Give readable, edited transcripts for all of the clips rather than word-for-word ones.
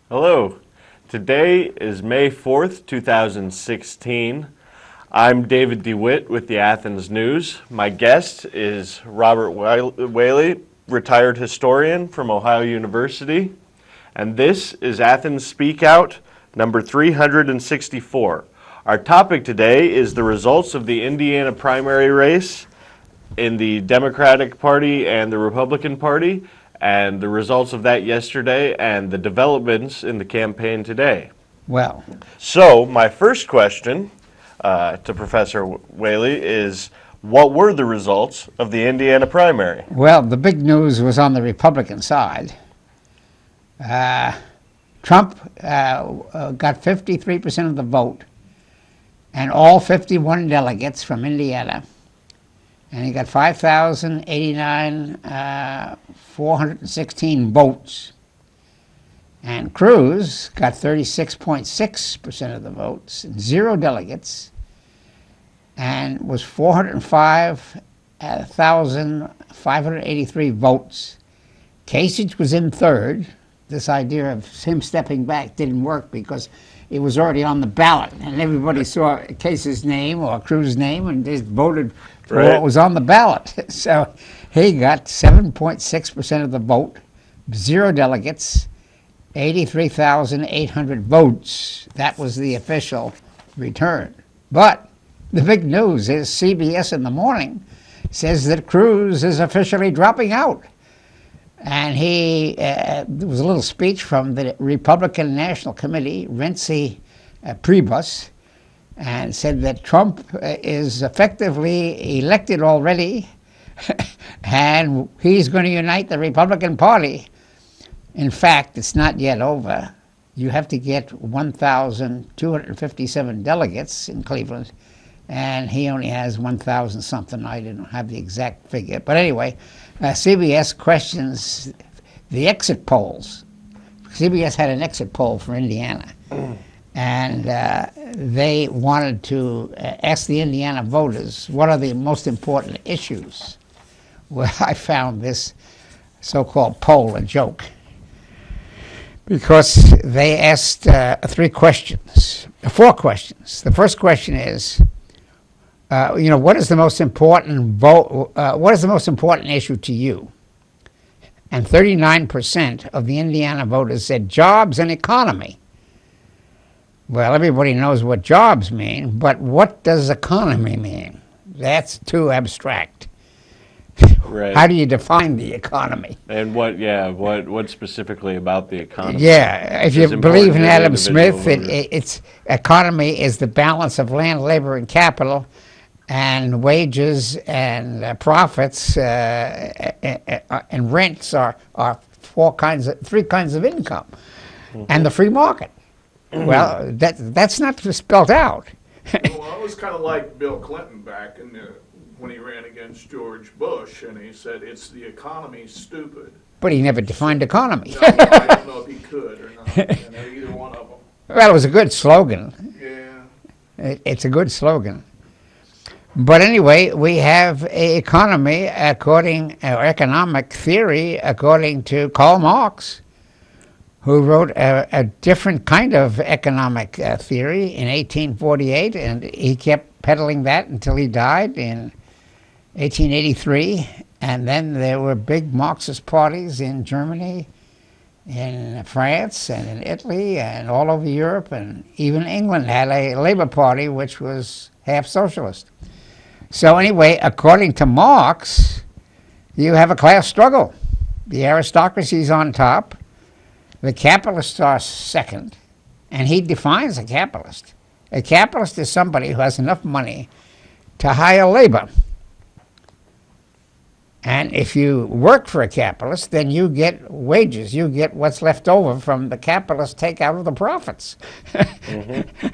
Hello. Today is May 4th, 2016. I'm David DeWitt with the Athens News. My guest is Robert Whaley, retired historian from Ohio University. And this is Athens Speakout number 364. Our topic today is the results of the Indiana primary race in the Democratic Party and the Republican Party, and the results of that yesterday, and the developments in the campaign today. Well, so my first question to Professor Whaley is, what were the results of the Indiana primary? well, the big news was on the Republican side. Trump got 53% of the vote, and all 51 delegates from Indiana. And he got 416 votes. And Cruz got 36.6% of the votes, 0 delegates, and was 405,583 votes. Kasich was in third. This idea of him stepping back didn't work because it was already on the ballot, and everybody saw Kacich's name or Cruz's name and just voted for what was on the ballot. So he got 7.6% of the vote, 0 delegates, 83,800 votes. That was the official return. But the big news is CBS in the morning says that Cruz is officially dropping out. And there was a little speech from the Republican National Committee, Reince Priebus, and said that Trump is effectively elected already, and he's going to unite the Republican Party. In fact, it's not yet over. You have to get 1,257 delegates in Cleveland, and he only has 1,000 something. I didn't have the exact figure. But anyway, CBS questions the exit polls. CBS had an exit poll for Indiana, and they wanted to ask the Indiana voters, what are the most important issues? Well, I found this so-called poll a joke, because they asked 4 questions. The first question is, what is the most important what is the most important issue to you? And 39% of the Indiana voters said jobs and economy. Well, everybody knows what jobs mean, but what does economy mean? That's too abstract. Right. How do you define the economy? And what specifically about the economy? Yeah, if you believe in Adam Smith, it's economy is the balance of land, labor, and capital, and wages and profits and rents are 3 kinds of income, and the free market. Well, that's not spelled out. Well, it was kind of like Bill Clinton back when he ran against George Bush, and he said it's the economy, stupid. But he never defined economy. No, I don't know if he could or not. Either one of them. Well, it was a good slogan. Yeah. It's a good slogan. But anyway, we have an economy or economic theory according to Karl Marx, who wrote a different kind of economic theory in 1848, and he kept peddling that until he died in 1883. And then there were big Marxist parties in Germany, in France, and in Italy, and all over Europe, and even England had a Labour Party which was half socialist. So anyway, according to Marx, you have a class struggle. The aristocracy's on top, the capitalists are second, and he defines a capitalist. A capitalist is somebody who has enough money to hire labor. And if you work for a capitalist, then you get wages. You get what's left over from the capitalist take out of the profits. Mm-hmm.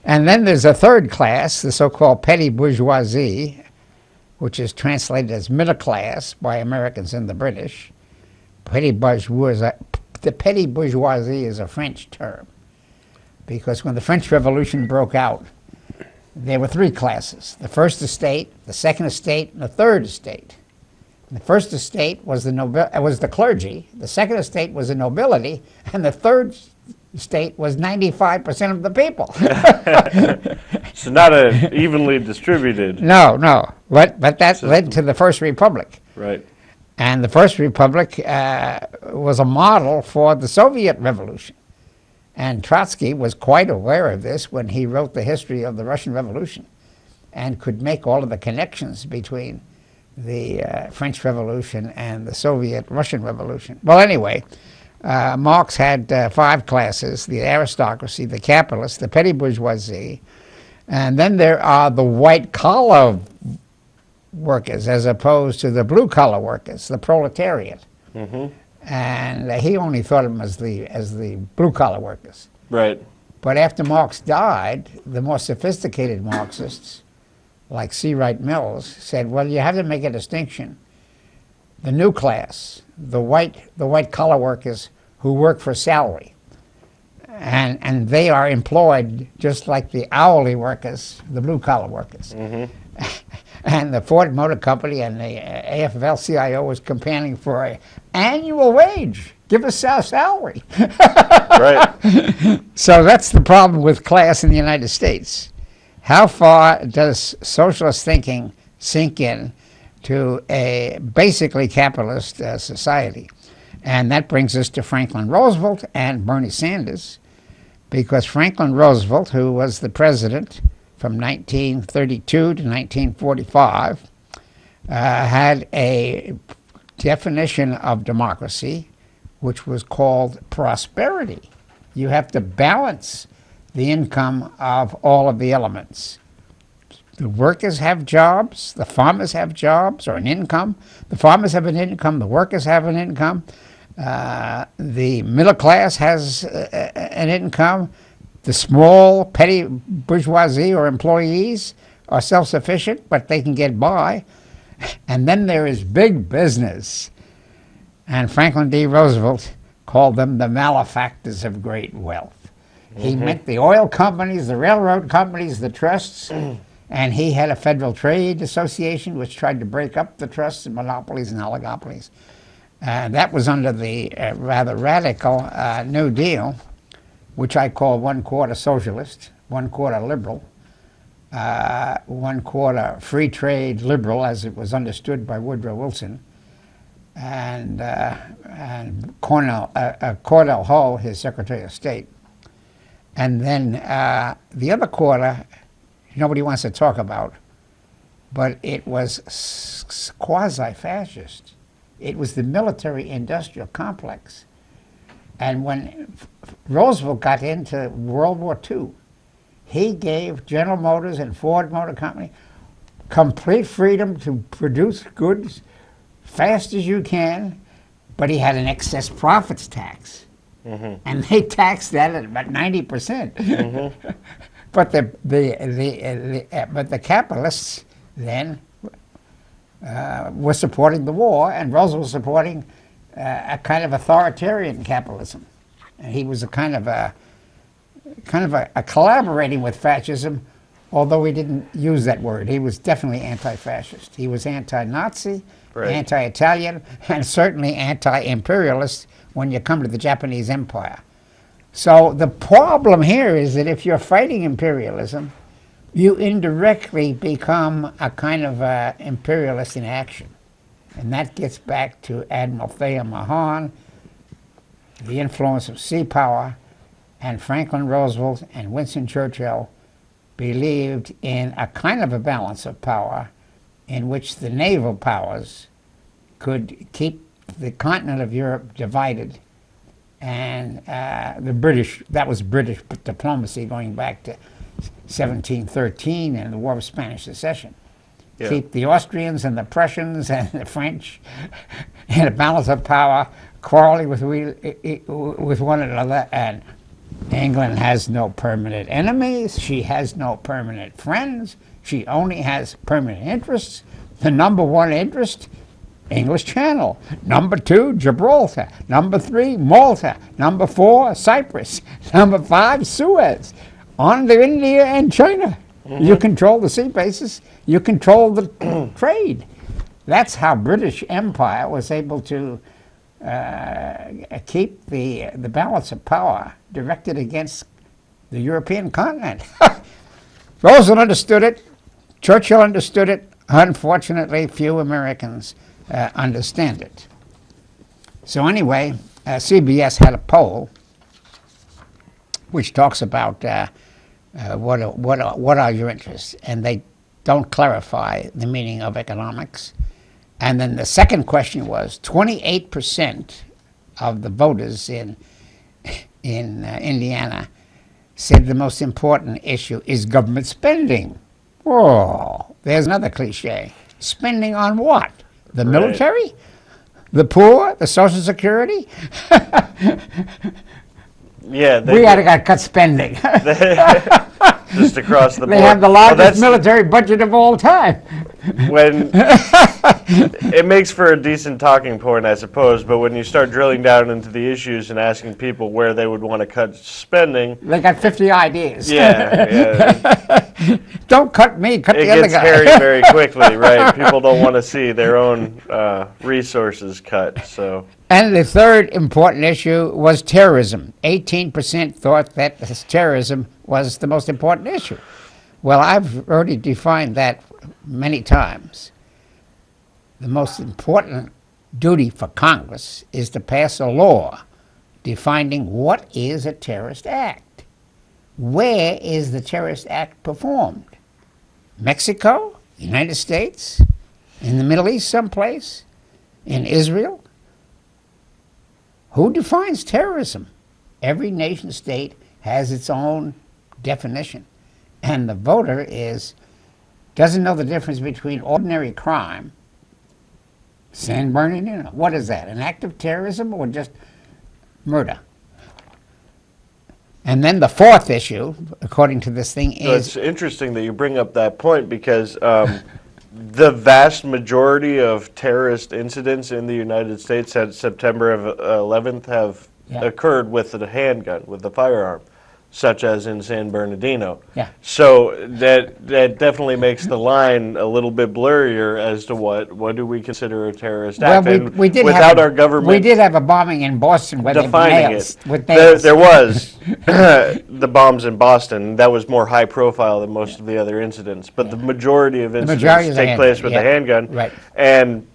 And then there's a third class, the so-called petty bourgeoisie, which is translated as middle class by Americans and the British. The petty bourgeoisie is a French term, because when the French Revolution broke out, there were 3 classes: the first estate, the second estate, and the third estate. The first estate was the clergy, the second estate was the nobility, and the third estate was 95% of the people. So not evenly distributed. No, but that system led to the First Republic. Right. And the First Republic was a model for the Soviet Revolution. And Trotsky was quite aware of this when he wrote the history of the Russian Revolution and could make all of the connections between the French Revolution and the Soviet-Russian Revolution. Well, anyway, Marx had 5 classes: the aristocracy, the capitalists, the petty bourgeoisie, and then there are the white-collar workers as opposed to the blue-collar workers, the proletariat. Mm-hmm. And he only thought of them as the blue-collar workers. Right. But after Marx died, the more sophisticated Marxists, like C. Wright Mills, said, well, you have to make a distinction. The new class, the white-collar workers who work for salary, and they are employed just like the hourly workers, the blue-collar workers. Mm-hmm. And the Ford Motor Company and the AFL-CIO was campaigning for an annual wage. Give us our salary. Right. So that's the problem with class in the United States. How far does socialist thinking sink in to a basically capitalist society? And that brings us to Franklin Roosevelt and Bernie Sanders, because Franklin Roosevelt, who was the president from 1932 to 1945, had a definition of democracy which was called prosperity. You have to balance the income of all of the elements. The workers have jobs, the farmers have jobs or an income, the farmers have an income, the workers have an income, the middle class has an income, the small petty bourgeoisie or employees are self-sufficient, but they can get by. And then there is big business. And Franklin D. Roosevelt called them the malefactors of great wealth. Mm-hmm. He meant the oil companies, the railroad companies, the trusts, and he had a Federal Trade Association which tried to break up the trusts and monopolies and oligopolies. That was under the rather radical New Deal, which I call 1/4 socialist, 1/4 liberal, 1/4 free trade liberal, as it was understood by Woodrow Wilson, and Cordell Hull, his Secretary of State. And then the other quarter, nobody wants to talk about, but it was quasi-fascist. It was the military-industrial complex. And when Roosevelt got into World War II, he gave General Motors and Ford Motor Company complete freedom to produce goods fast as you can, but he had an excess profits tax. Mm-hmm. And they taxed that at about 90%. Mm-hmm. But the capitalists then were supporting the war, and Roosevelt was supporting a kind of authoritarian capitalism. And he was a kind of a collaborating with fascism, although he didn't use that word. He was definitely anti-fascist. He was anti-Nazi, right, anti-Italian, and certainly anti-imperialist when you come to the Japanese Empire. So the problem here is that if you're fighting imperialism, you indirectly become a kind of imperialist in action. And that gets back to Admiral Thayer Mahan, the influence of sea power, and Franklin Roosevelt and Winston Churchill believed in a kind of a balance of power in which the naval powers could keep the continent of Europe divided, and the British, that was British diplomacy going back to 1713 and the War of Spanish Succession. Yeah. Keep the Austrians and the Prussians and the French in a balance of power, quarreling with one another, and England has no permanent enemies, she has no permanent friends, she only has permanent interests. The number one interest, English Channel. Number 2, Gibraltar. Number 3, Malta. Number 4, Cyprus. Number 5, Suez. On to India and China. Mm-hmm. You control the sea bases, you control the trade. That's how British Empire was able to keep the balance of power directed against the European continent. Roosevelt understood it. Churchill understood it. Unfortunately, few Americans understand it. So anyway, CBS had a poll which talks about what are your interests, and they don't clarify the meaning of economics. And then the second question was 28% of the voters in Indiana said the most important issue is government spending. Oh, there's another cliche. Spending on what? The military? The poor? The Social Security? Yeah, we got to cut spending. Just across the board. They have the largest military budget of all time. When it makes for a decent talking point, I suppose, but when you start drilling down into the issues and asking people where they would want to cut spending, they got 50 ideas. Yeah. Don't cut me, cut the other guy. It gets hairy very quickly, right? People don't want to see their own resources cut. So. And the third important issue was terrorism. 18% thought that terrorism was the most important issue. Well, I've already defined that many times. The most important duty for Congress is to pass a law defining what is a terrorist act. Where is the terrorist act performed? Mexico? United States? In the Middle East someplace? In Israel? Who defines terrorism? Every nation state has its own definition. And the voter doesn't know the difference between ordinary crime, San Bernardino. What is that? An act of terrorism or just murder? And then the fourth issue, according to this thing, is... It's interesting that you bring up that point because the vast majority of terrorist incidents in the United States since September 11th have occurred with a handgun, with a firearm, such as in San Bernardino. Yeah. So that definitely makes the line a little bit blurrier as to what do we consider a terrorist act. We did without our government. We did have a bombing in Boston where defining there was the bombs in Boston. That was more high profile than most of the other incidents. But the majority of incidents take place with a handgun. Right. And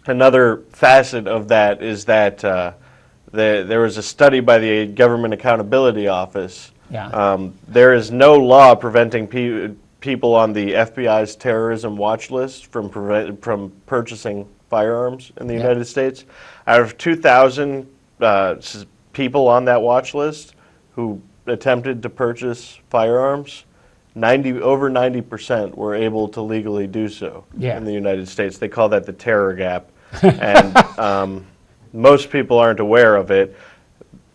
another facet of that is that there was a study by the Government Accountability Office. Yeah. There is no law preventing people on the FBI's terrorism watch list from purchasing firearms in the United States. Out of 2,000 people on that watch list who attempted to purchase firearms, over 90% were able to legally do so in the United States. They call that the terror gap. And most people aren't aware of it.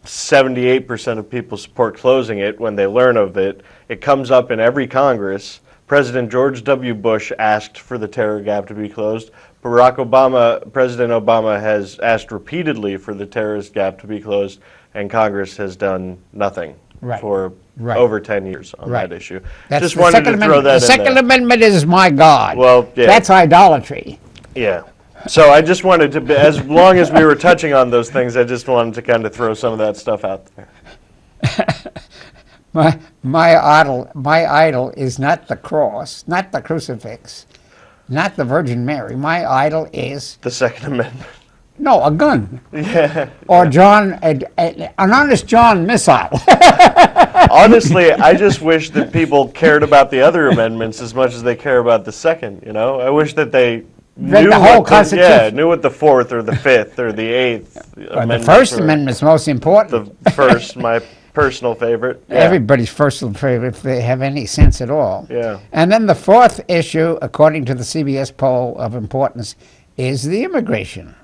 78% of people support closing it when they learn of it. It comes up in every Congress. President George W. Bush asked for the terror gap to be closed. President Obama has asked repeatedly for the terrorist gap to be closed, and Congress has done nothing for over 10 years on that issue. Just wanted to throw that in there. The Second Amendment is my God. Well, yeah. That's idolatry. Yeah. So I just wanted to, as long as we were touching on those things, I just wanted to kind of throw some of that stuff out there. My idol is not the cross, not the crucifix, not the Virgin Mary. My idol is the Second Amendment. No, a gun. Yeah. Or an honest John missile. Honestly, I just wish that people cared about the other amendments as much as they care about the second. You know, I wish that they knew the whole Constitution. Knew what the Fourth or the Fifth or the Eighth Amendment. The First Amendment's most important. The first, my personal favorite. Yeah. Everybody's personal favorite if they have any sense at all. Yeah. And then the fourth issue, according to the CBS poll of importance, is the immigration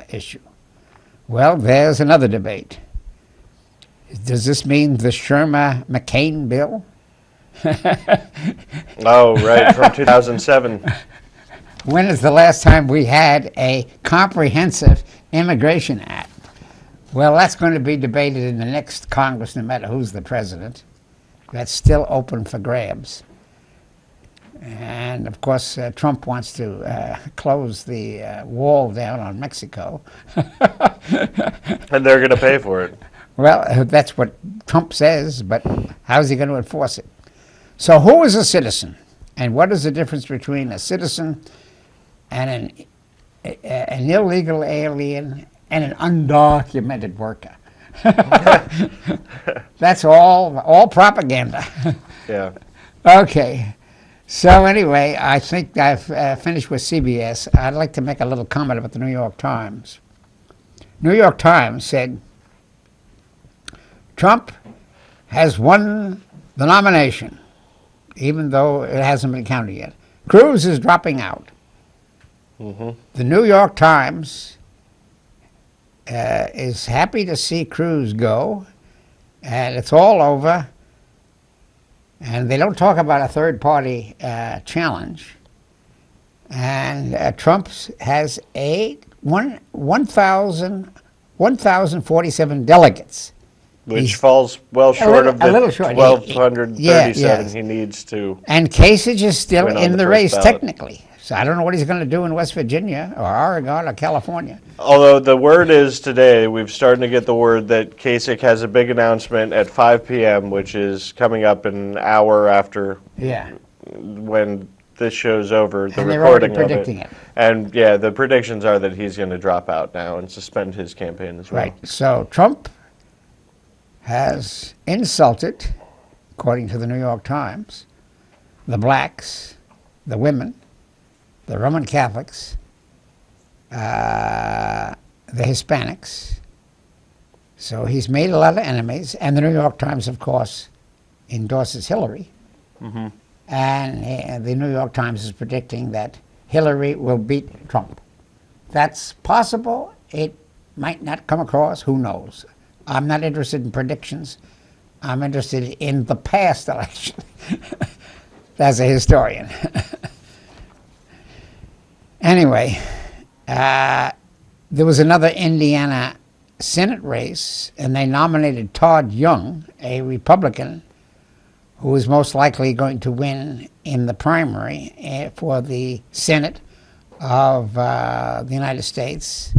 issue. Well, there's another debate. Does this mean the Sherman-McCain bill? Oh, right, from 2007. When is the last time we had a comprehensive immigration act? Well, that's going to be debated in the next Congress, no matter who's the president. That's still open for grabs. And of course, Trump wants to close the wall down on Mexico. And they're going to pay for it. Well, that's what Trump says, but how's he going to enforce it? So who is a citizen? And what is the difference between a citizen and an illegal alien and an undocumented worker? That's all propaganda. Yeah. Okay. So anyway, I think I've finished with CBS. I'd like to make a little comment about the New York Times. New York Times said, Trump has won the nomination, even though it hasn't been counted yet. Cruz is dropping out. Mm-hmm. The New York Times is happy to see Cruz go, and it's all over. And they don't talk about a third-party challenge. And Trump has 1,047 delegates. Which falls well short of the a little short. 1,237 Yeah. he needs to. And Kasich is still Win on in the the first race, ballot. technically. So I don't know what he's going to do in West Virginia or Oregon or California. Although the word is today, we've started to get the word that Kasich has a big announcement at 5 p.m., which is coming up an hour after Yeah. when this show's over, the And they're already recording of predicting it. And yeah, the predictions are that he's going to drop out now and suspend his campaign as well. Right. So Trump has insulted, according to the New York Times, the blacks, the women, the Roman Catholics, the Hispanics. So he's made a lot of enemies. And the New York Times, of course, endorses Hillary. Mm-hmm. And the New York Times is predicting that Hillary will beat Trump. That's possible. It might not come across. Who knows? I'm not interested in predictions. I'm interested in the past election as a historian. Anyway, there was another Indiana Senate race, and they nominated Todd Young, a Republican, who is most likely going to win in the primary for the Senate of the United States.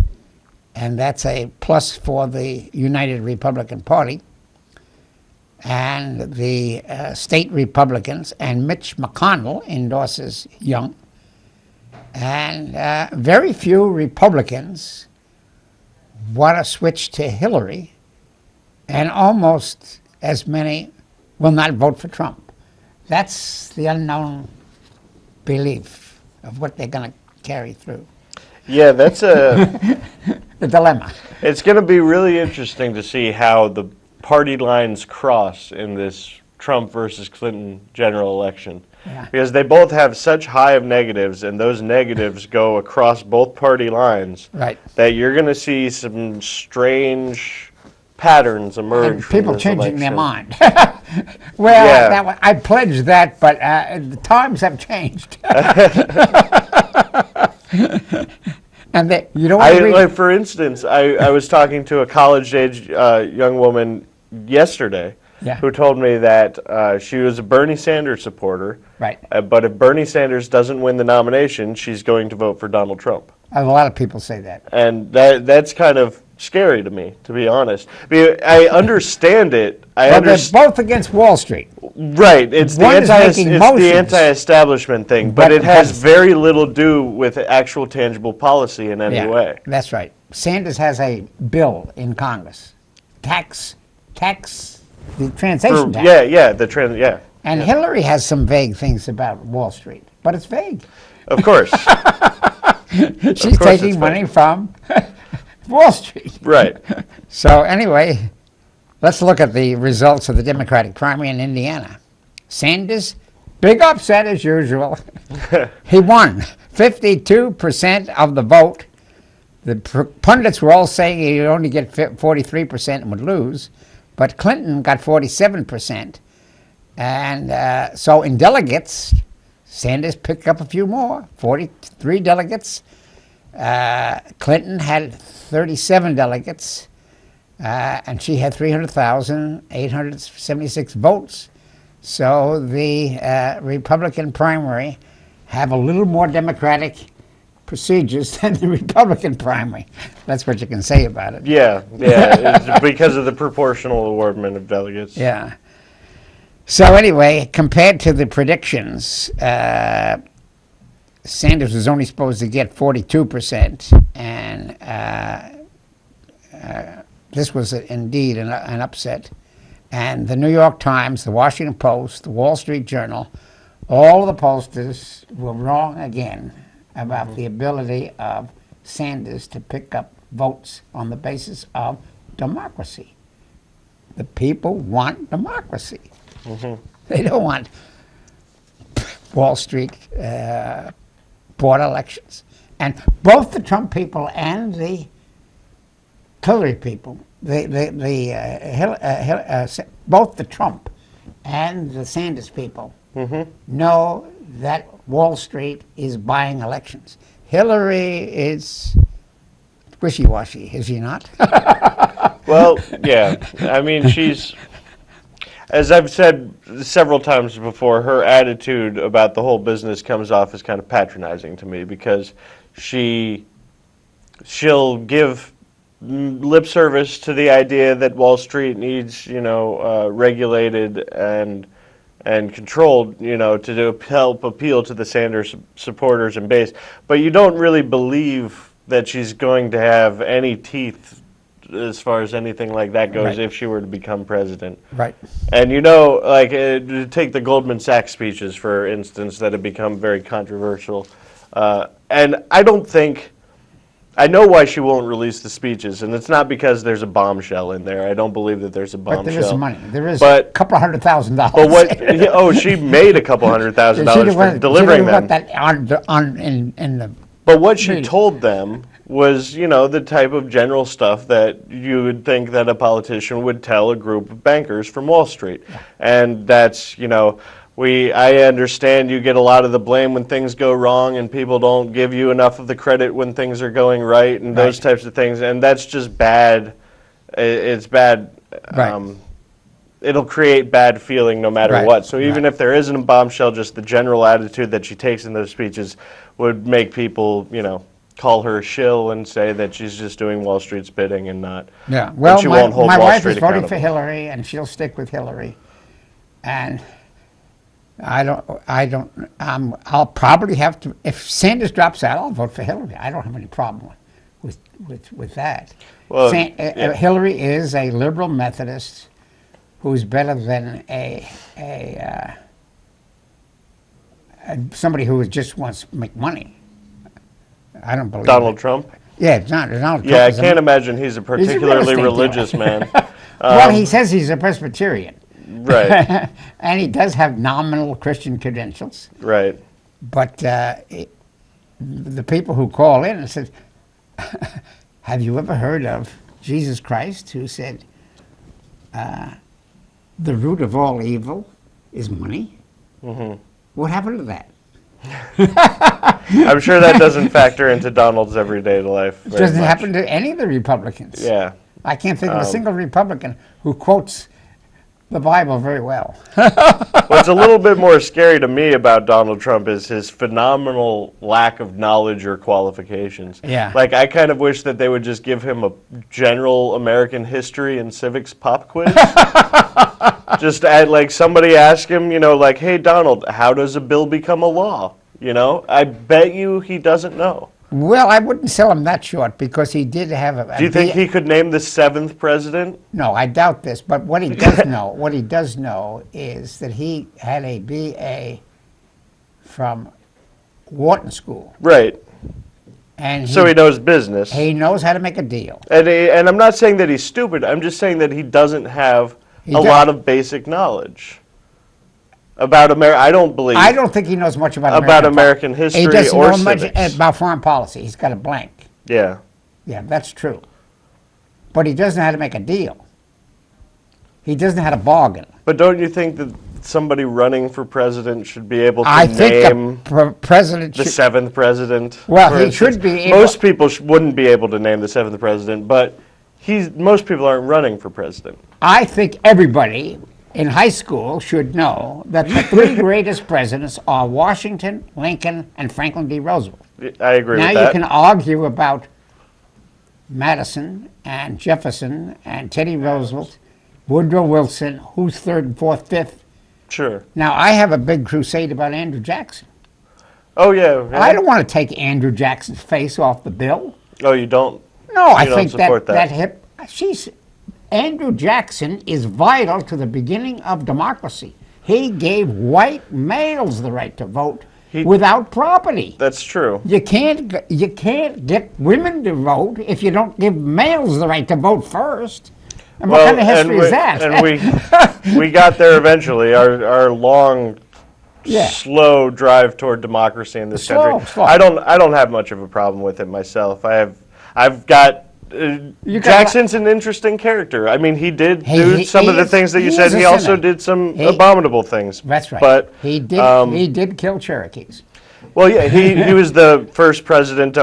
And that's a plus for the United Republican Party. And the state Republicans and Mitch McConnell endorses Young. And very few Republicans want to switch to Hillary, and almost as many will not vote for Trump. That's the unknown belief of what they're going to carry through. Yeah, that's a... The dilemma. It's going to be really interesting to see how the party lines cross in this Trump versus Clinton general election. Yeah. Because they both have such high of negatives, and those negatives go across both party lines, Right. that you're going to see some strange patterns emerge And from people this changing their election. mind. Well, Yeah. I pledged that, but the times have changed. And you don't want to read. Like, for instance, I was talking to a college-age young woman yesterday Yeah. who told me that she was a Bernie Sanders supporter, Right. But if Bernie Sanders doesn't win the nomination, she's going to vote for Donald Trump. A lot of people say that. And that's kind of scary to me, to be honest. I understand it. Well, they're both against Wall Street. Right, it's the One is making motions. anti-establishment thing, but it has very little to do with actual tangible policy in any way. That's right. Sanders has a bill in Congress, tax, the transaction tax. Yeah, And Hillary has some vague things about Wall Street, but it's vague. of course. She's it's taking money vague. from Wall Street. Right. So anyway, let's look at the results of the Democratic primary in Indiana. Sanders, big upset as usual. He won 52% of the vote. The pundits were all saying he'd only get 43% and would lose, but Clinton got 47%. And so in delegates, Sanders picked up a few more, 43 delegates. Clinton had 37 delegates, and she had 300,876 votes. So the Republican primary have a little more democratic procedures than the Republican primary. That's what you can say about it. Yeah, it's because of the proportional awardment of delegates. Yeah. So anyway, compared to the predictions, Sanders was only supposed to get 42%, and this was indeed an upset. And the New York Times, the Washington Post, the Wall Street Journal, all of the pollsters were wrong again about the ability of Sanders to pick up votes on the basis of democracy. The people want democracy. They don't want Wall Street bought elections. And both the Trump people and the Hillary people, both the Trump and the Sanders people know that Wall Street is buying elections. Hillary is wishy-washy, is she not? Well, yeah. I mean, she's, as I've said several times before, her attitude about the whole business comes off as kind of patronizing to me, because she'll give lip service to the idea that Wall Street needs, regulated and controlled, to help appeal to the Sanders supporters and base. But you don't really believe that she's going to have any teeth as far as anything like that goes, Right. if she were to become president. Right. And take the Goldman Sachs speeches, for instance, that have become very controversial. And I know why she won't release the speeches, and it's not because there's a bombshell in there. I don't believe that there's a bombshell. But there is money. There is But- a couple $100,000. But what? She made a couple $100,000 for delivering them. That in the But what she Really? told them was, the type of general stuff that you would think that a politician would tell a group of bankers from Wall Street. And that's, I understand you get a lot of the blame when things go wrong, and people don't give you enough of the credit when things are going right, and those types of things. And that's just bad. It's bad. Right. It'll create bad feeling no matter Right. what. So even Right. if there isn't a bombshell, just the general attitude that she takes in those speeches would make people, call her a shill and say that she's just doing Wall Street's bidding and not. Yeah. Well, she won't hold my Wall wife Street is voting for accountable. Hillary, and she'll stick with Hillary. And I'll probably have to, if Sanders drops out, I'll vote for Hillary. I don't have any problem with that. Well, yeah. Hillary is a liberal Methodist who's better than somebody who just wants to make money. I don't believe Donald it. Trump? Yeah, Donald Trump. Yeah, I is a- can't imagine he's a particularly estate religious dealer. man. Well, he says he's a Presbyterian. Right, And he does have nominal Christian credentials. right. But the people who call in and said, have you ever heard of Jesus Christ, who said, the root of all evil is money? What happened to that? I'm sure that doesn't factor into Donald's everyday life. It very doesn't much. happen to any of the Republicans. Yeah. I can't think of a single Republican who quotes the Bible very well. What's a little bit more scary to me about Donald Trump is his phenomenal lack of knowledge or qualifications. Yeah. Like, I kind of wish that they would just give him a general American history and civics pop quiz. Just somebody ask him, hey, Donald, how does a bill become a law? I bet you he doesn't know. Well, I wouldn't sell him that short, because he did have a. Do you think he could name the 7th president? No, I doubt this. But what he does know, is that he had a BA from Wharton School, Right. and So he knows business. he knows how to make a deal. And I'm not saying that he's stupid. I'm just saying that he doesn't have He a does. lot of basic knowledge about America. I don't believe I don't think he knows much about American He history doesn't or know much civics. about foreign policy. He's got a blank. Yeah. Yeah, that's true. But he doesn't know how to make a deal. He doesn't know how to bargain. But don't you think that somebody running for president should be able to I think name the president the should. 7th president? Well, for he instance? should be able- Most people wouldn't be able to name the 7th president, but most people aren't running for president. I think everybody in high school should know that the three greatest presidents are Washington, Lincoln, and Franklin D. Roosevelt. I agree Now with you that. can argue about Madison and Jefferson and Teddy Roosevelt, Woodrow Wilson, who's third and fourth, fifth. Sure. Now I have a big crusade about Andrew Jackson. Oh, yeah. I don't want to take Andrew Jackson's face off the bill. Oh, you don't? No, I don't think support that. Andrew Jackson is vital to the beginning of democracy. He gave white males the right to vote without property. That's true. You can't get women to vote if you don't give males the right to vote first. And what kind of history is that? And we got there eventually. Our long, slow drive toward democracy in this country. Slow. I don't have much of a problem with it myself. I've got. Jackson's an interesting character. I mean, he did do some of the things that you said. He also did some abominable things. That's right. But he did kill Cherokees. Well, yeah, he was the first president,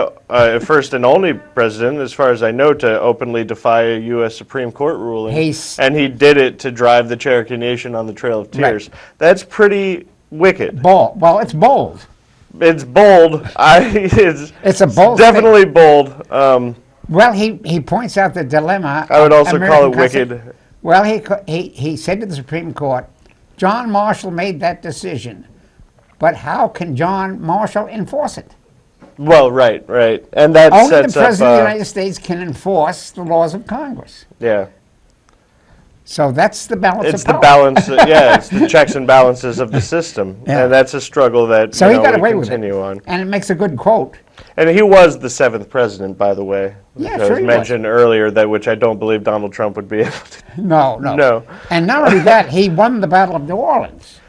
first and only president, as far as I know, to openly defy a U.S. Supreme Court ruling. And he did it to drive the Cherokee Nation on the Trail of Tears. Right. That's pretty wicked. Bold. Well, it's bold. It's bold. It's a bold. Definitely thing. Bold. Well, he points out the dilemma. I would also call it wicked. Well, he said to the Supreme Court, John Marshall made that decision, but how can John Marshall enforce it? Well, right, and that only sets the President up, of the United States can enforce the laws of Congress. Yeah. So that's the balance it's of power. The balance, it's the checks and balances of the system, and that's a struggle that so he got away with continue on. And it makes a good quote. And he was the 7th president, by the way. Yeah, sure. It was mentioned earlier that which I don't believe Donald Trump would be able to. No. And not only that, he won the Battle of New Orleans.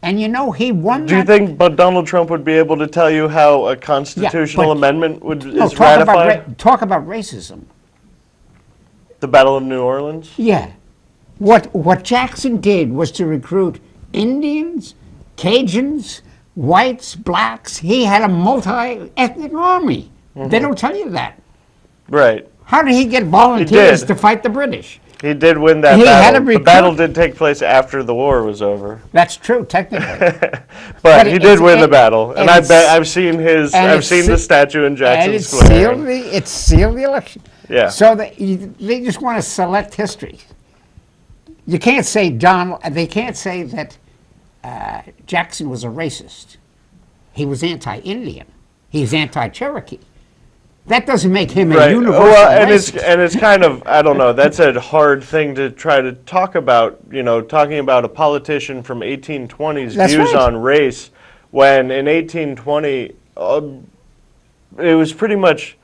And he won. Do you think Donald Trump would be able to tell you how a constitutional amendment is ratified? Talk about racism. The Battle of New Orleans? Yeah. What Jackson did was to recruit Indians, Cajuns, whites, blacks. He had a multi-ethnic army. They don't tell you that. Right. How did he get volunteers to fight the British? He did win that battle. The battle did take place after the war was over. That's true, technically. but he did win the battle, and I've seen the statue in Jackson Square. It sealed the election. Yeah. So they just want to select history. You can't say They can't say that Jackson was a racist. He was anti-Indian. He was anti-Cherokee. That doesn't make him a universal racist. And it's kind of, I don't know, that's a hard thing to try to talk about, talking about a politician from 1820's views on race, when in 1820, it was pretty much,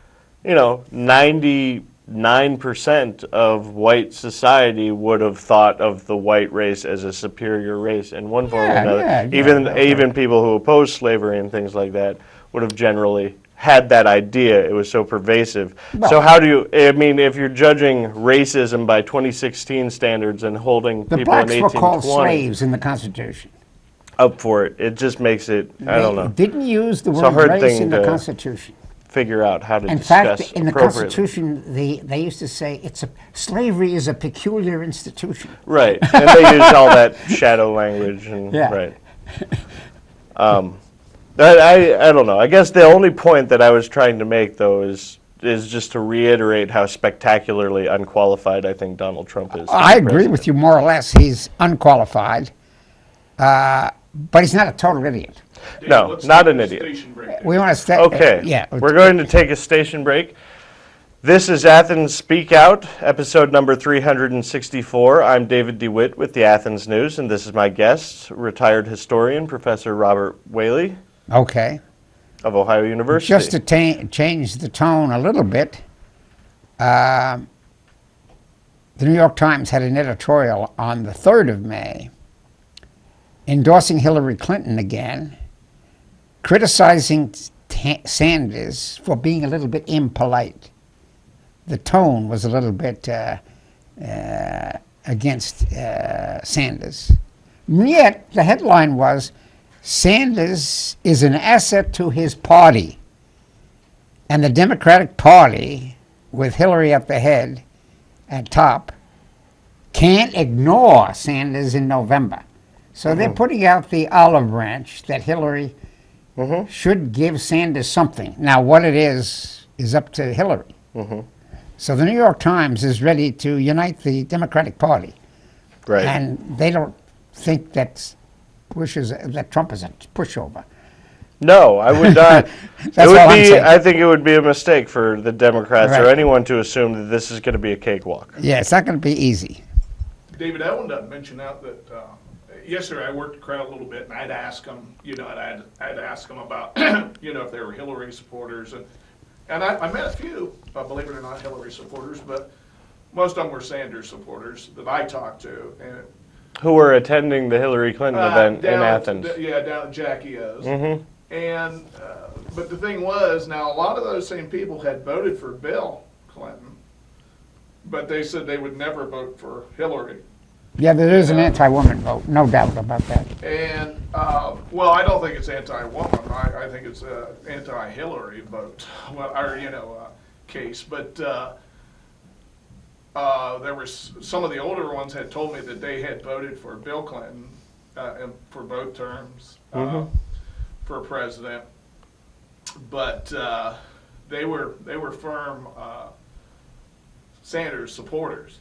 99% of white society would have thought of the white race as a superior race in one form or another. Even people who oppose slavery and things like that would have generally had that idea. It was so pervasive. Well, so how do you, if you're judging racism by 2016 standards and holding people in 1820... The blacks were called slaves in the Constitution. Up for it. It just makes it, I don't know. Didn't use the word race in the Constitution. Figure out how to discuss appropriately. In fact, in the Constitution, they used to say slavery is a peculiar institution. Right, and they used all that shadow language. And, right. I don't know. I guess the only point that I was trying to make, though, is just to reiterate how spectacularly unqualified I think Donald Trump is. I agree with you more or less. He's unqualified, but he's not a total idiot. No, not an idiot. We want to stay. Okay. We're going to take a station break. This is Athens Speak Out, episode number 364. I'm David DeWitt with the Athens News, and this is my guest, retired historian, Professor Robert Whaley. Okay. Of Ohio University. Just to change the tone a little bit, the New York Times had an editorial on the 3rd of May endorsing Hillary Clinton again, criticizing Sanders for being a little bit impolite. The tone was a little bit against Sanders. Yet the headline was, Sanders is an asset to his party. And the Democratic Party, with Hillary at the head, at top, can't ignore Sanders in November. So they're putting out the olive branch that Hillary should give Sanders something. Now, what it is up to Hillary. So the New York Times is ready to unite the Democratic Party. Right. And they don't think that Trump is a pushover. No, I would not. That's all I'm saying. I think it would be a mistake for the Democrats or Right. anyone to assume that this is going to be a cakewalk. Yeah, it's not going to be easy. David, I wanted to mention out that yesterday I worked the crowd a little bit, and I'd ask them, I'd ask them about, if they were Hillary supporters, and I met a few, believe it or not, Hillary supporters, but most of them were Sanders supporters that I talked to, and Who were attending the Hillary Clinton event in down Athens. down at Jackie O's. And but the thing was, now a lot of those same people had voted for Bill Clinton, but they said they would never vote for Hillary. Yeah, there is an anti-woman vote, no doubt about that. And well, I don't think it's anti-woman. I think it's an anti-Hillary vote, case. But there were some of the older ones had told me that they had voted for Bill Clinton for both terms for president, but they were firm Sanders supporters.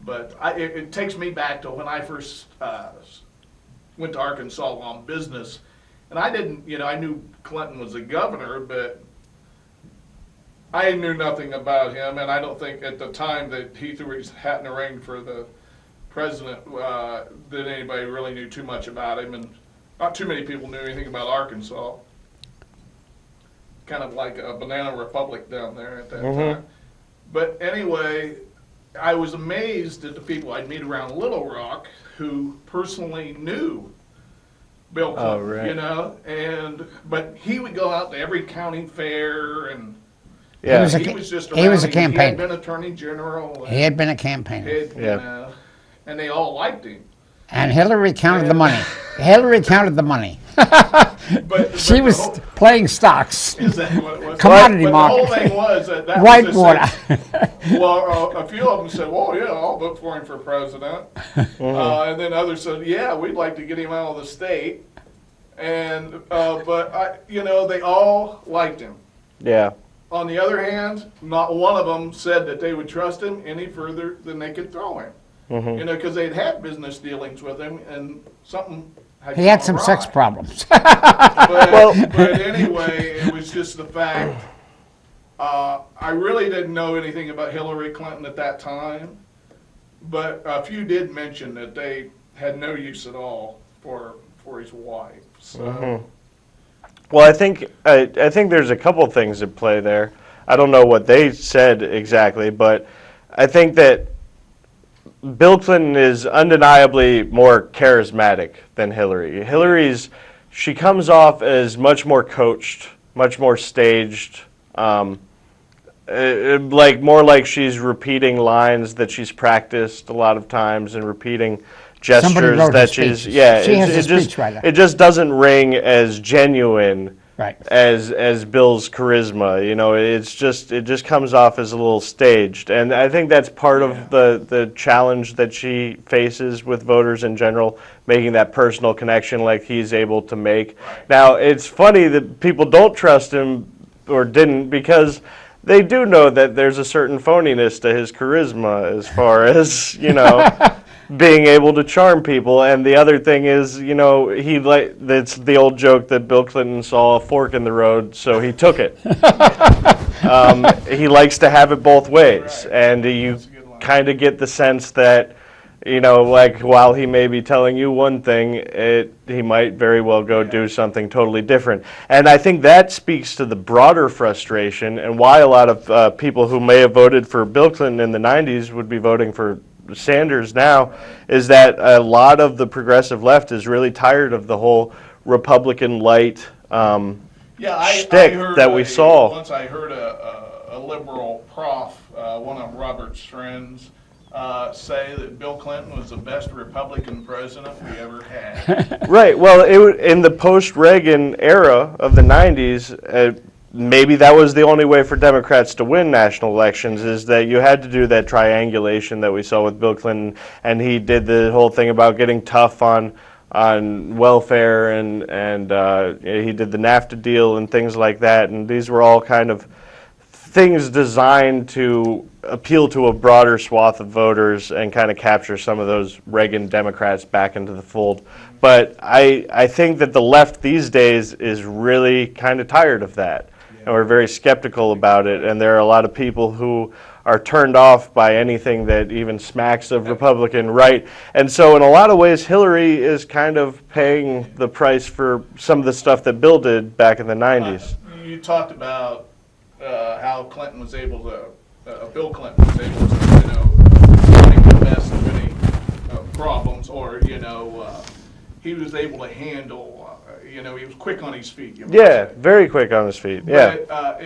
But it takes me back to when I first went to Arkansas on business, and I didn't, I knew Clinton was a governor, but I knew nothing about him, and I don't think at the time that he threw his hat in the ring for the president that anybody really knew too much about him, and not too many people knew anything about Arkansas. Kind of like a banana republic down there at that time. But anyway, I was amazed at the people I'd meet around Little Rock who personally knew Bill Clinton, but he would go out to every county fair, and he was just around. He was a campaigner. He had been attorney general. He had been a campaigner. And they all liked him. And Hillary counted the money. Hillary counted the money. But She was playing stocks. Is that what it was? Commodity But market. the whole thing was that Whitewater. Well, a few of them said, well, yeah, I'll vote for him for president. And then others said, yeah, we'd like to get him out of the state. And, but, they all liked him. Yeah. On the other hand, not one of them said that they would trust him any further than they could throw him. Because they'd had business dealings with him, and something He had gone some awry. sex problems. But anyway, it was just the fact. I really didn't know anything about Hillary Clinton at that time, but a few did mention that they had no use at all for his wife. So. Well, I think there's a couple things at play there. I don't know what they said exactly, but I think that Bill Clinton is undeniably more charismatic than Hillary. She comes off as much more coached, much more staged, more like she's repeating lines that she's practiced a lot of times and repeating gestures that she's she has a speechwriter. It just doesn't ring as genuine. Right. As Bill's charisma, it just comes off as a little staged, and I think that's part of the challenge that she faces with voters in general, making that personal connection like he's able to make. Now, it's funny that people don't trust him or didn't because they do know that there's a certain phoniness to his charisma as far as being able to charm people. And the other thing is, that's the old joke that Bill Clinton saw a fork in the road, so he took it. He likes to have it both ways, and you kind of get the sense that, while he may be telling you one thing, he might very well go do something totally different. And I think that speaks to the broader frustration and why a lot of people who may have voted for Bill Clinton in the 90s would be voting for Sanders now, is that a lot of the progressive left is really tired of the whole Republican light shtick that we saw. Once I heard a liberal prof, one of Robert's friends, say that Bill Clinton was the best Republican president we ever had. Right. Well, in the post-Reagan era of the 90s, maybe that was the only way for Democrats to win national elections, is that you had to do that triangulation that we saw with Bill Clinton, and he did the whole thing about getting tough on welfare, and he did the NAFTA deal and things like that, and these were all kind of things designed to appeal to a broader swath of voters and kind of capture some of those Reagan Democrats back into the fold. But I think that the left these days is really kind of tired of that, and we're very skeptical about it, and there are a lot of people who are turned off by anything that even smacks of Republican right. And so in a lot of ways, Hillary is kind of paying the price for some of the stuff that Bill did back in the 90s. You talked about how Clinton was able to, Bill Clinton was able to, make the best of any problems, or, he was able to handle, he was quick on his feet. Yeah, very quick on his feet, yeah. But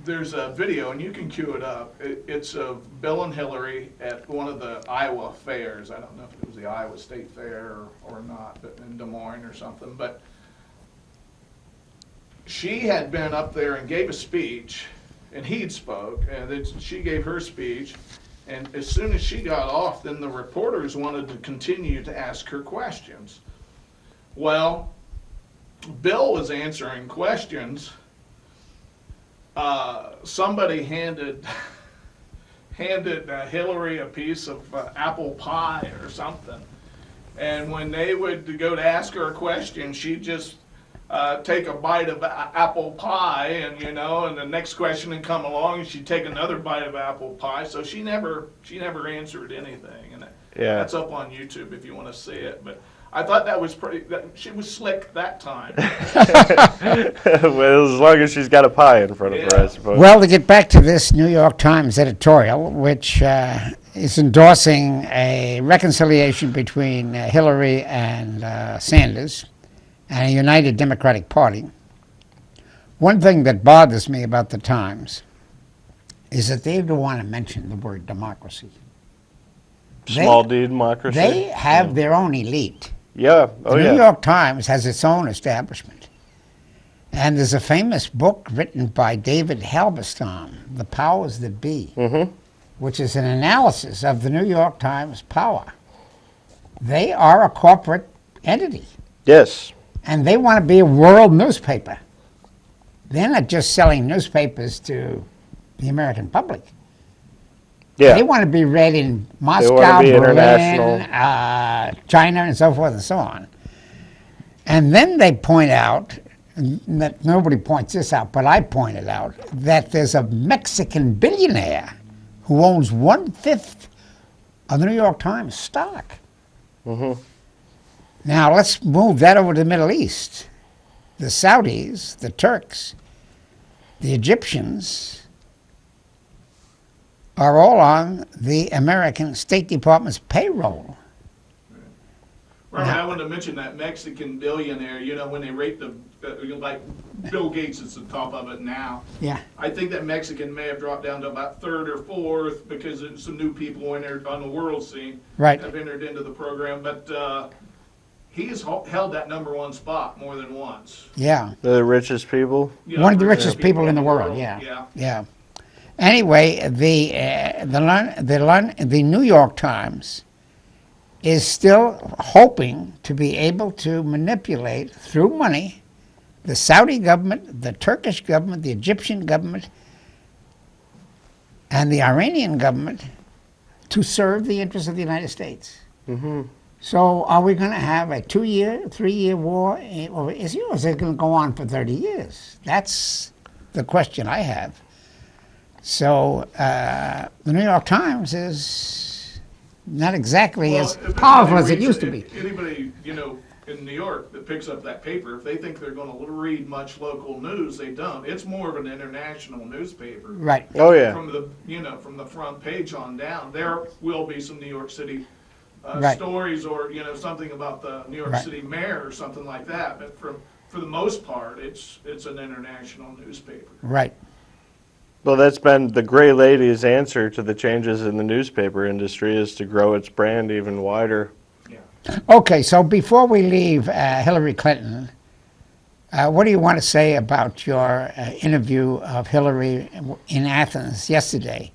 there's a video, and you can cue it up. It's of Bill and Hillary at one of the Iowa fairs. I don't know if it was the Iowa State Fair or not, but in Des Moines or something. But she had been up there and gave a speech, and he'd spoke, and then she gave her speech, and as soon as she got off, then the reporters wanted to continue to ask her questions. Well, Bill was answering questions. Somebody handed Hillary a piece of apple pie or something, and when they would go to ask her a question, she'd just take a bite of apple pie, and and the next question would come along, and she'd take another bite of apple pie. So she never answered anything, and that's up on YouTube if you want to see it. But I thought that was she was slick that time. Well, as long as she's got a pie in front of her, I suppose. Well, to get back to this New York Times editorial, which is endorsing a reconciliation between Hillary and Sanders and a united Democratic Party, one thing that bothers me about the Times is that they don't want to mention the word democracy. Small d democracy. They have their own elite. Yeah. The New York Times has its own establishment. And there's a famous book written by David Halberstam, The Powers That Be, which is an analysis of the New York Times power. They are a corporate entity. Yes. And they want to be a world newspaper. They're not just selling newspapers to the American public. Yeah. They want to be read in Moscow, Berlin, China, and so forth and so on. And then they point out, that nobody points this out, but I pointed out, that there's a Mexican billionaire who owns 1/5 of the New York Times stock. Now let's move that over to the Middle East. The Saudis, the Turks, the Egyptians are all on the American State Department's payroll. Right, I wanted to mention that Mexican billionaire, when they rate like Bill Gates is the top of it now. Yeah. I think that Mexican may have dropped down to about third or fourth because some new people in there on the world scene have entered into the program. But he's held that #1 spot more than once. Yeah. The richest people? One of the richest people in the world, yeah. Anyway, the New York Times is still hoping to be able to manipulate through money the Saudi government, the Turkish government, the Egyptian government, and the Iranian government to serve the interests of the United States. So are we going to have a 2-year, 3-year war, or is it going to go on for 30 years? That's the question I have. So the New York Times is not exactly as powerful as it used to be. Anybody, in New York that picks up that paper, if they think they're going to read much local news, they don't. It's more of an international newspaper. Right. Oh, yeah. From the, from the front page on down, there will be some New York City stories, or something about the New York City mayor or something like that. But for the most part, it's an international newspaper. Right. Well, that's been the Gray Lady's answer to the changes in the newspaper industry, is to grow its brand even wider. Okay, so before we leave Hillary Clinton, What do you want to say about your interview of Hillary in Athens yesterday?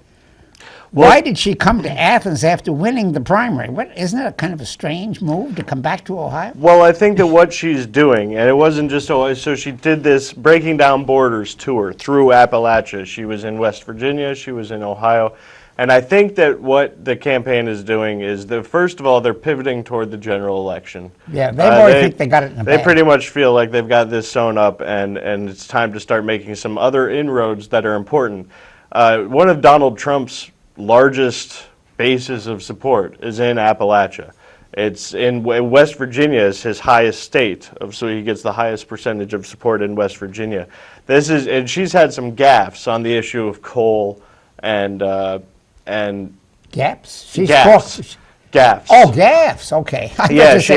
Why did she come to Athens after winning the primary? Isn't it a kind of a strange move to come back to Ohio? Well, I think that what she's doing, and it wasn't just Ohio, so she did this Breaking Down Borders tour through Appalachia. She was in West Virginia, she was in Ohio, and I think that what the campaign is doing is that, first of all, they're pivoting toward the general election. Yeah, they already think they got it in the bag. They pretty much feel like they've got this sewn up, and it's time to start making some other inroads that are important. One of Donald Trump's largest bases of support is in Appalachia. It's in West Virginia is his highest state, so he gets the highest percentage of support in West Virginia. And she's had some gaffes on the issue of coal and gaps. She's gaffes. Gaffes. Oh, gaffes. Okay. Yeah, she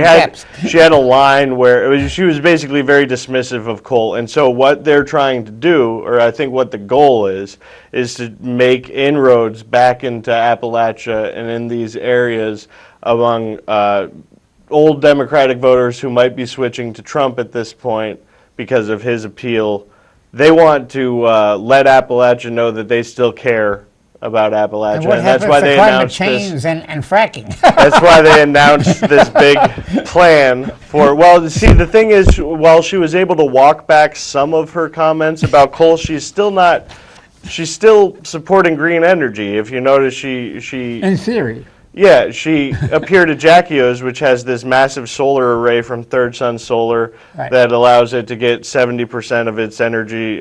had a line where she was basically very dismissive of coal, and so what they're trying to do, or I think what the goal is to make inroads back into Appalachia and in these areas among old Democratic voters who might be switching to Trump at this point because of his appeal. They want to let Appalachia know that they still care about Appalachia, and that's why they announced this. And fracking. That's why they announced this big plan for. Well, see, the thing is, while she was able to walk back some of her comments about coal, she's still not. She's still supporting green energy. If you notice, she in theory. Yeah, she appeared at Jackio's, which has this massive solar array from Third Sun Solar that allows it to get 70% of its energy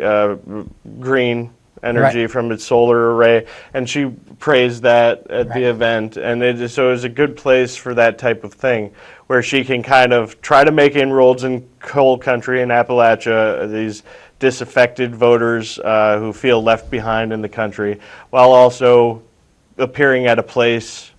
green energy from its solar array, and she praised that at the event, and so it was a good place for that type of thing, where she can kind of try to make inroads in coal country in Appalachia, these disaffected voters who feel left behind in the country, while also appearing at a place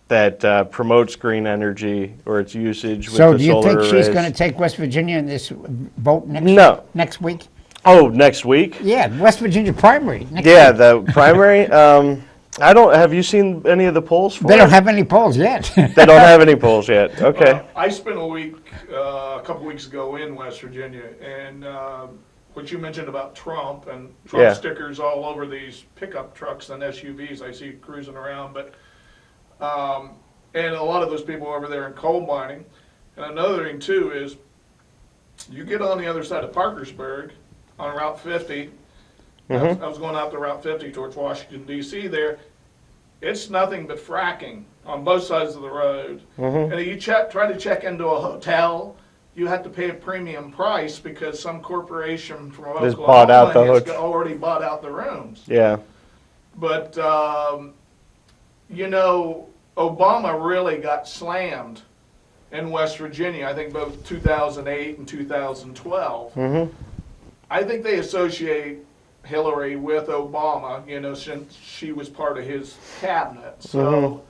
that promotes green energy or its usage with the solar arrays. So do you think she's going to take West Virginia in this vote next week? Oh, next week? Yeah, West Virginia primary. Next week. The primary. I don't. Have you seen any of the polls for They don't have any polls yet. They don't have any polls yet. Okay. I spent a week, a couple weeks ago in West Virginia, and what you mentioned about Trump and Trump stickers all over these pickup trucks and SUVs I see cruising around, but and a lot of those people over there in coal mining. And another thing too is, you get on the other side of Parkersburg on Route 50. I was going out the Route 50 towards Washington, D.C. there. It's nothing but fracking on both sides of the road. And if you try to check into a hotel, you have to pay a premium price because some corporation from Oklahoma has already bought out the rooms. Yeah. But, you know, Obama really got slammed in West Virginia, I think both 2008 and 2012. I think they associate Hillary with Obama, you know, since she was part of his cabinet. So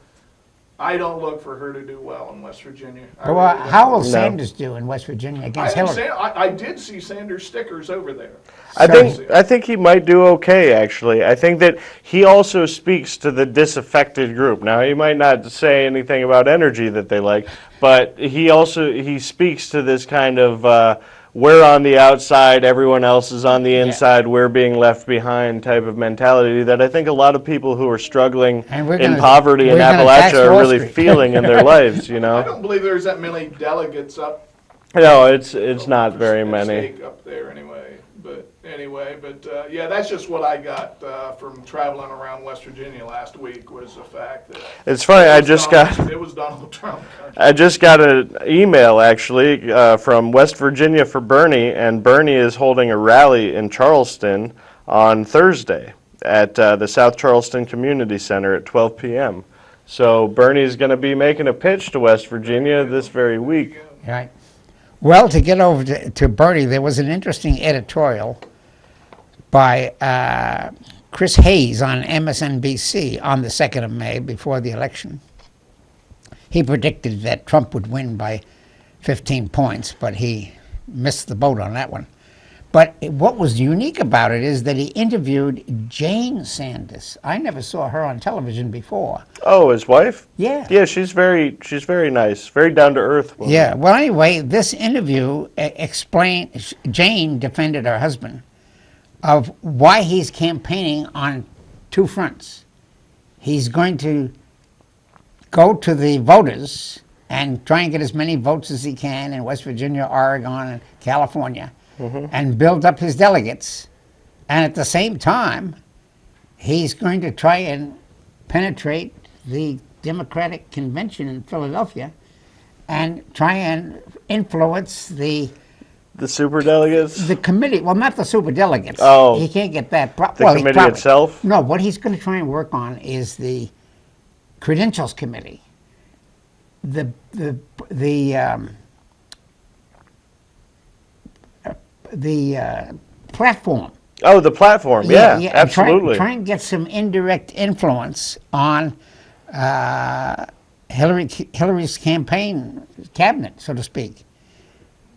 I don't look for her to do well in West Virginia. Well, how will Sanders do in West Virginia against Hillary? I did see Sanders stickers over there. I think he might do okay, actually. I think that he also speaks to the disaffected group. Now, he might not say anything about energy that they like, but he speaks to this kind of we're on the outside, everyone else is on the inside, we're being left behind type of mentality that I think a lot of people who are struggling in poverty in Appalachia are really feeling in their lives, you know? I don't believe there's that many delegates up. No, it's not very many. Up there anyway, but yeah, that's just what I got from traveling around West Virginia last week, was the fact that it's funny. It was Donald Trump. I just got an email actually from West Virginia for Bernie, and Bernie is holding a rally in Charleston on Thursday at the South Charleston Community Center at 12 p.m. So Bernie's going to be making a pitch to West Virginia this very week. Right. Well, to get over to Bernie, there was an interesting editorial by Chris Hayes on MSNBC on the 2nd of May, before the election. He predicted that Trump would win by 15 points, but he missed the boat on that one. But what was unique about it is that he interviewed Jane Sanders. I never saw her on television before. Oh, his wife? Yeah. Yeah, she's very nice, very down to earth woman. Yeah. Well, anyway, this interview explained. Jane defended her husband of why he's campaigning on two fronts. He's going to go to the voters and try and get as many votes as he can in West Virginia, Oregon, and California, and build up his delegates. And at the same time, he's going to try and penetrate the Democratic convention in Philadelphia and try and influence the superdelegates? the committee. Well, not the superdelegates. Oh. He can't get that. The committee itself? No, what he's going to try and work on is the credentials committee. The platform. Oh, the platform. Yeah, absolutely. Try and get some indirect influence on Hillary's campaign cabinet, so to speak.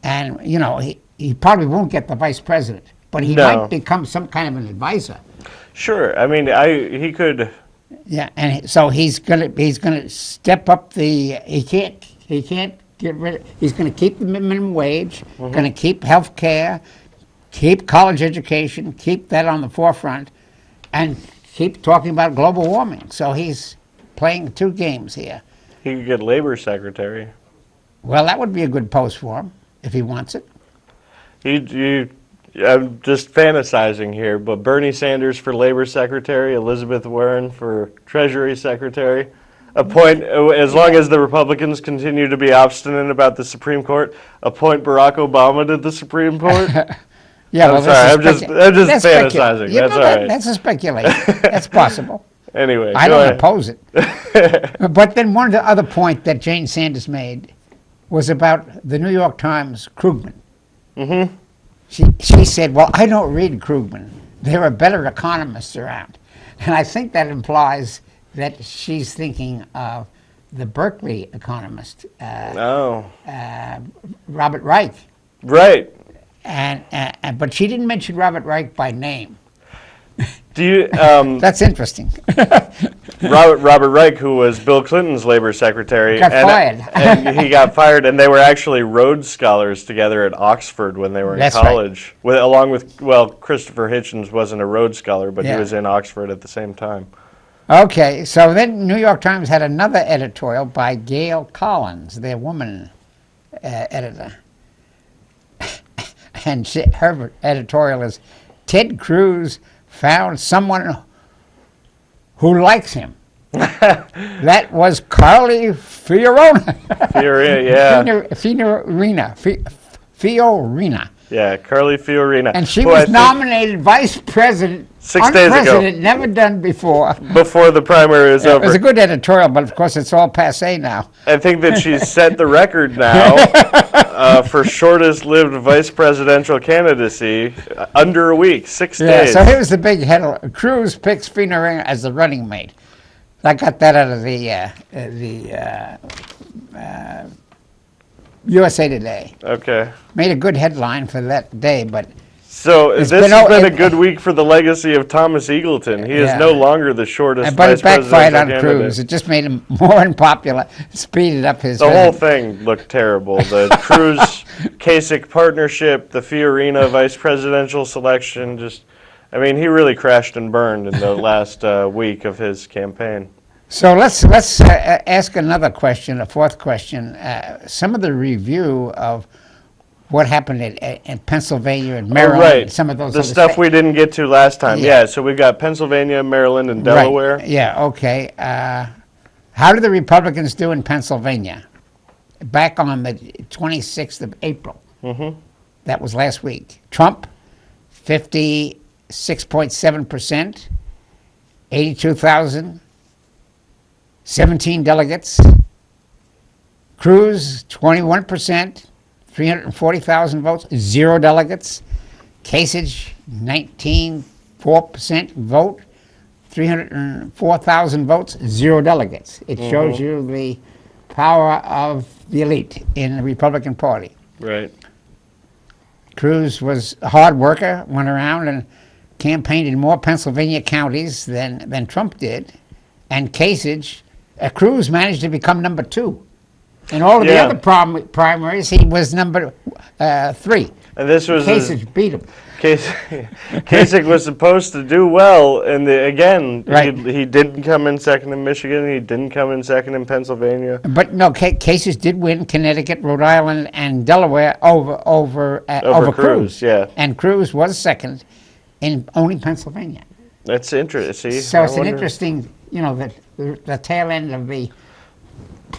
And, you know, he probably won't get the vice president, but he might become some kind of an advisor. Sure. I mean, he could. Yeah, and so he's gonna step up the. He can't get rid of. He's gonna keep the minimum wage. Gonna keep health care, keep college education, keep that on the forefront, and keep talking about global warming. So he's playing two games here. He could get labor secretary. Well, that would be a good post for him if he wants it. I'm just fantasizing here, but Bernie Sanders for labor secretary, Elizabeth Warren for treasury secretary. As long as the Republicans continue to be obstinate about the Supreme Court, appoint Barack Obama to the Supreme Court. Yeah, I'm sorry, I'm just fantasizing. Yeah, that's all right. That's a speculation. That's possible. Anyway, I don't oppose it. But then one of the other point that Jane Sanders made was about the New York Times Krugman. Mm-hmm. She said, well, I don't read Krugman. There are better economists around. And I think that implies that she's thinking of the Berkeley economist, Robert Reich. Right. But she didn't mention Robert Reich by name. Do you? That's interesting. Robert Reich, who was Bill Clinton's labor secretary, got fired. and he got fired, and they were actually Rhodes Scholars together at Oxford when they were in college, along with Christopher Hitchens wasn't a Rhodes Scholar, but he was in Oxford at the same time. Okay, so then New York Times had another editorial by Gail Collins, their woman editor, and her editorial is Ted Cruz found someone who likes him. That was Carly Fiorina. Fiorina. Yeah, Carly Fiorina. And she was nominated vice president 6 days ago. Never done before. Before the primary is over. It was a good editorial, but of course it's all passé now. I think that she's set the record now for shortest-lived vice presidential candidacy under a week, 6 days. So here's the big headline. Cruz picks Fiorina as the running mate. I got that out of the USA Today. Okay. Made a good headline for that day, but... So this has been a good week for the legacy of Thomas Eagleton. He is no longer the shortest vice presidential backfired on candidate. Cruz. It just made him more unpopular, speeded up his... The whole thing looked terrible. The Cruz-Kasich partnership, the Fiorina vice presidential selection, I mean, he really crashed and burned in the last week of his campaign. So let's ask another question, a fourth question. Some of the review of what happened in Pennsylvania and Maryland. Right. Some of those. The stuff we didn't get to last time. Yeah. So we've got Pennsylvania, Maryland, and Delaware. Right. Yeah. Okay. How did the Republicans do in Pennsylvania? Back on the 26th of April. Mm-hmm. That was last week. Trump, 56.7%, 82,000. 17 delegates. Cruz, 21%, 340,000 votes, 0 delegates. Kasich, 4% vote, 304,000 votes, 0 delegates. It shows you the power of the elite in the Republican Party. Right. Cruz was a hard worker, went around and campaigned in more Pennsylvania counties than Trump did. And Kasich, Cruz managed to become number 2. In all of the other primaries, he was number 3. And this was Kasich beat him. Kasich was supposed to do well, and Right. he didn't come in second in Michigan. He didn't come in second in Pennsylvania. But no, Kasich did win Connecticut, Rhode Island, and Delaware over Cruz. Yeah, And Cruz was second in only Pennsylvania. that's interesting. See, So it's an interesting, the tail end of the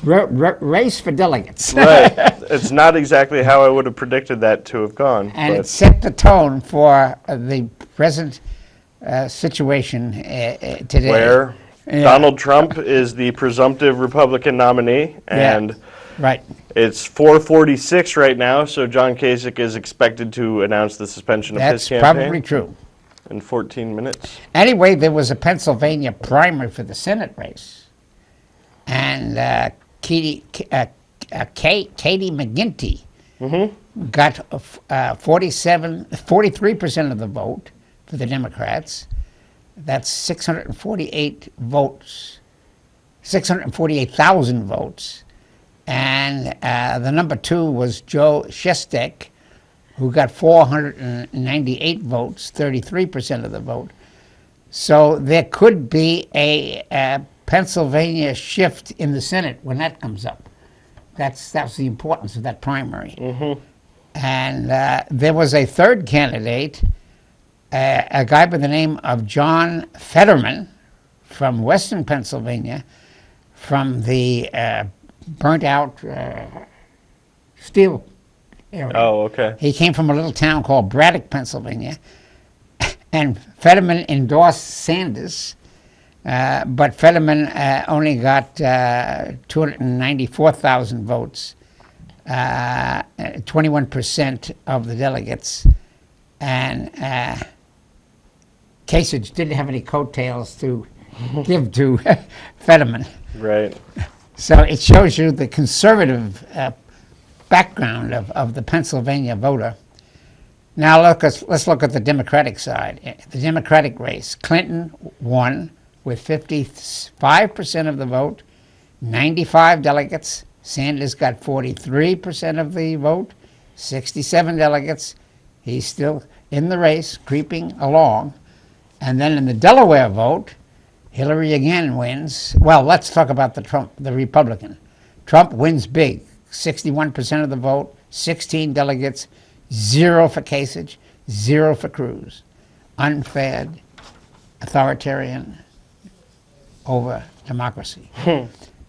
race for delegates. Right. It's not exactly how I would have predicted that to have gone. And but it set the tone for the present situation today. where Yeah. Donald Trump is the presumptive Republican nominee, and Right. it's 4:46 right now, so John Kasich is expected to announce the suspension of That's his campaign probably true. in 14 minutes. Anyway, there was a Pennsylvania primary for the Senate race. And Katie McGinty got 43% of the vote for the Democrats. That's 648 votes, 648,000 votes. And the number 2 was Joe Shestak, who got 498 votes, 33% of the vote. So there could be a Pennsylvania shift in the Senate when that comes up. That's the importance of that primary. And there was a third candidate, a guy by the name of John Fetterman from Western Pennsylvania, from the burnt-out steel area. Oh, okay. He came from a little town called Braddock, Pennsylvania, and Fetterman endorsed Sanders. But Fetterman only got 294,000 votes, 21% of the delegates, and Kasich didn't have any coattails to give to Fetterman. Right. So it shows you the conservative background of the Pennsylvania voter. Now let's look at the Democratic side. The Democratic race, Clinton won with 55% of the vote, 95 delegates. Sanders got 43% of the vote, 67 delegates. He's still in the race, creeping along. And then in the Delaware vote, Hillary again wins. Well, let's talk about the Republican. Trump wins big, 61% of the vote, 16 delegates, 0 for Kasich, 0 for Cruz. Unfair, authoritarian, over democracy.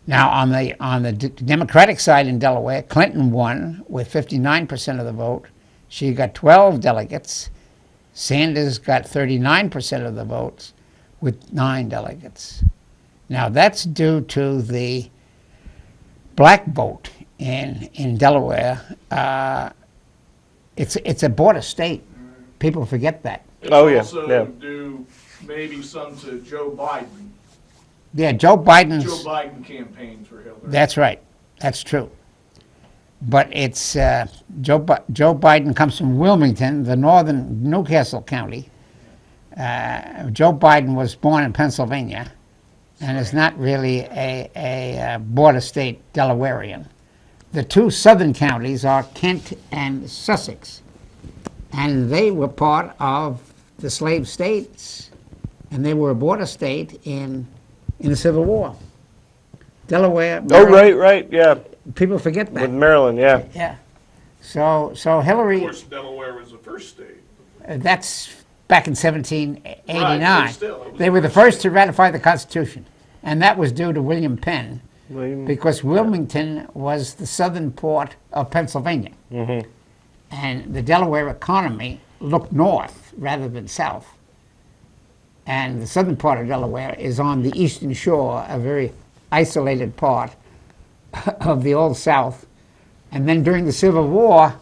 Now, on the Democratic side in Delaware, Clinton won with 59% of the vote. She got 12 delegates. Sanders got 39% of the votes with 9 delegates. Now, that's due to the black vote in Delaware. It's a border state. People forget that. It's Oh, yeah, also yeah. due maybe some to Joe Biden. Yeah, Joe Biden's. Joe Biden campaigned for Hillary. That's right. That's true. But it's Joe Biden comes from Wilmington, the northern Newcastle County. Joe Biden was born in Pennsylvania, and is not really a border state Delawarean. The 2 southern counties are Kent and Sussex, and they were part of the slave states, and they were a border state in the Civil War. Delaware. Oh, right, yeah. People forget that. With Maryland, yeah. Yeah. So Hillary. Of course, Delaware was the first state. That's back in 1789. Right, but still, it was They were the first to ratify the Constitution, and that was due to William Penn, because Wilmington was the southern port of Pennsylvania, and the Delaware economy looked north rather than south. And the southern part of Delaware is on the eastern shore, a very isolated part of the Old South. And then during the Civil War,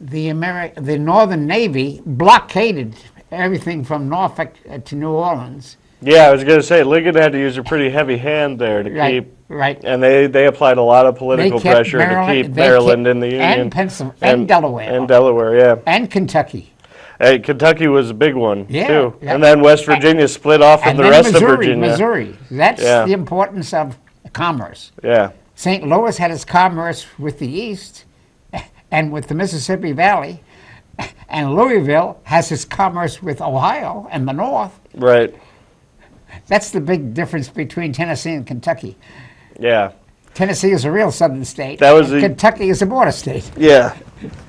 the Northern Navy blockaded everything from Norfolk to New Orleans. Yeah, I was going to say, Lincoln had to use a pretty heavy hand there to Right. keep Right. And they applied a lot of political They kept pressure to Maryland- keep they Maryland kept- in the Union. and Pennsylvania, and Delaware. And Delaware, yeah. And Kentucky. Hey, Kentucky was a big one, Yeah, too. yeah. And then West Virginia split off from And the then rest Missouri, of Virginia. Missouri. That's Yeah. the importance of commerce. Yeah, St. Louis had its commerce with the east and with the Mississippi Valley, and Louisville has its commerce with Ohio and the north. right. That's the big difference between Tennessee and Kentucky. Yeah, Tennessee is a real southern state. That was and the- Kentucky is a border state. yeah.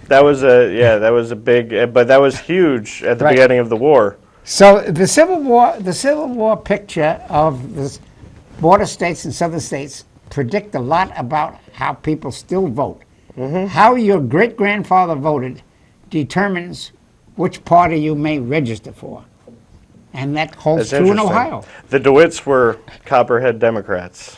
That was a big, but that was huge at the Right. beginning of the war. So the Civil War picture of the border states and southern states predict a lot about how people still vote. Mm-hmm. How your great-grandfather voted determines which party you may register for. And that holds That's true in interesting. Ohio. The DeWitts were Copperhead Democrats.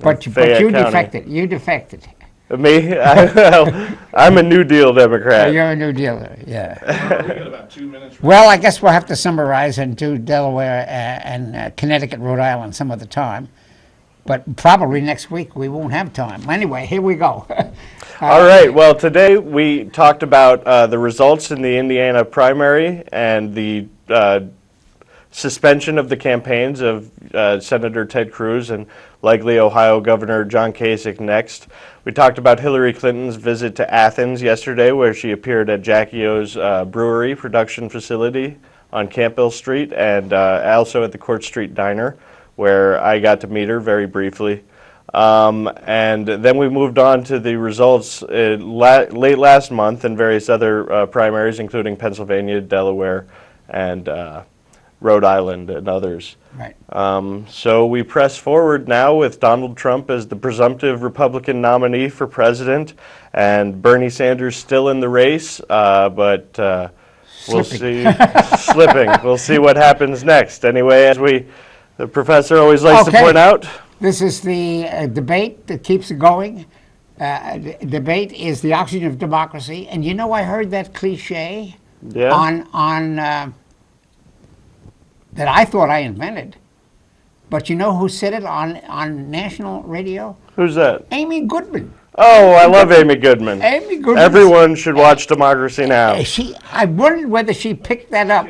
But Fayette you County. defected. You defected. Me? I'm a New Deal Democrat. You're a New Dealer, yeah. We got about 2 minutes. Well, I guess we'll have to summarize and do Delaware and Connecticut, Rhode Island some other time. But probably next week we won't have time. Anyway, here we go. All right. Well, today we talked about the results in the Indiana primary and the suspension of the campaigns of Senator Ted Cruz and likely Ohio Governor John Kasich next. We talked about Hillary Clinton's visit to Athens yesterday, where she appeared at Jackie O's brewery production facility on Campbell Street, and also at the Court Street Diner, where I got to meet her very briefly. And then we moved on to the results late last month in various other primaries, including Pennsylvania, Delaware, and Rhode Island, and others. Right. So we press forward now with Donald Trump as the presumptive Republican nominee for president, and Bernie Sanders still in the race, but we'll see. Slipping. We'll see what happens next. Anyway, as the professor always likes to Okay. point out. This is the debate that keeps it going. Debate is the oxygen of democracy. And you know, I heard that cliche Yeah. on that I thought I invented. But you know who said it on national radio? Who's that? Amy Goodman. Oh, I love Amy Goodman. Amy Goodman. Everyone should watch Democracy Now! I wondered whether she picked that up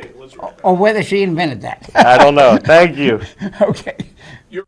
or whether she invented that. I don't know. Thank you. Okay. You're